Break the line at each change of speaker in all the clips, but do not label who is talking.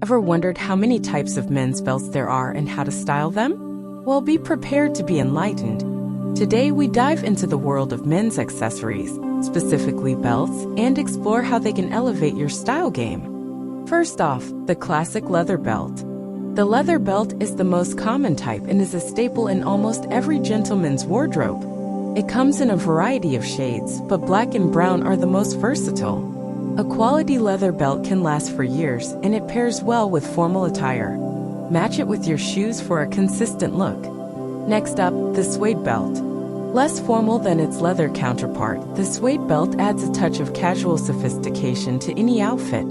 Ever wondered how many types of men's belts there are and how to style them? Well, be prepared to be enlightened. Today, we dive into the world of men's accessories, specifically belts, and explore how they can elevate your style game. First off, the classic leather belt. The leather belt is the most common type and is a staple in almost every gentleman's wardrobe. It comes in a variety of shades, but black and brown are the most versatile. A quality leather belt can last for years, and it pairs well with formal attire. Match it with your shoes for a consistent look. Next up, the suede belt. Less formal than its leather counterpart, the suede belt adds a touch of casual sophistication to any outfit.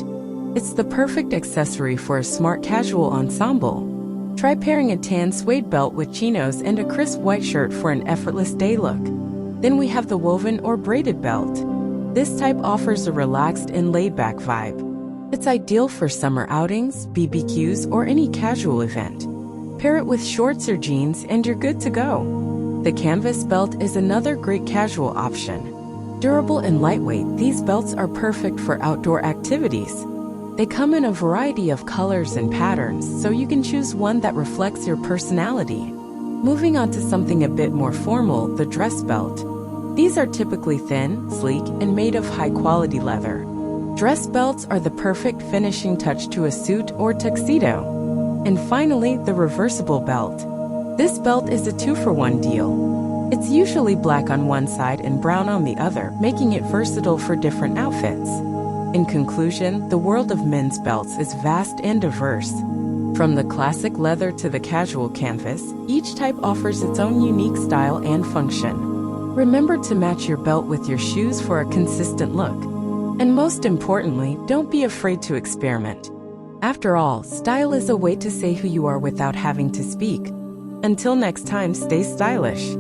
It's the perfect accessory for a smart casual ensemble. Try pairing a tan suede belt with chinos and a crisp white shirt for an effortless day look. Then we have the woven or braided belt. This type offers a relaxed and laid-back vibe. It's ideal for summer outings, BBQs, or any casual event. Pair it with shorts or jeans and you're good to go. The canvas belt is another great casual option. Durable and lightweight, these belts are perfect for outdoor activities. They come in a variety of colors and patterns, so you can choose one that reflects your personality. Moving on to something a bit more formal, the dress belt. These are typically thin, sleek, and made of high-quality leather. Dress belts are the perfect finishing touch to a suit or tuxedo. And finally, the reversible belt. This belt is a two-for-one deal. It's usually black on one side and brown on the other, making it versatile for different outfits. In conclusion, the world of men's belts is vast and diverse. From the classic leather to the casual canvas, each type offers its own unique style and function. Remember to match your belt with your shoes for a consistent look. And most importantly, don't be afraid to experiment. After all, style is a way to say who you are without having to speak. Until next time, stay stylish.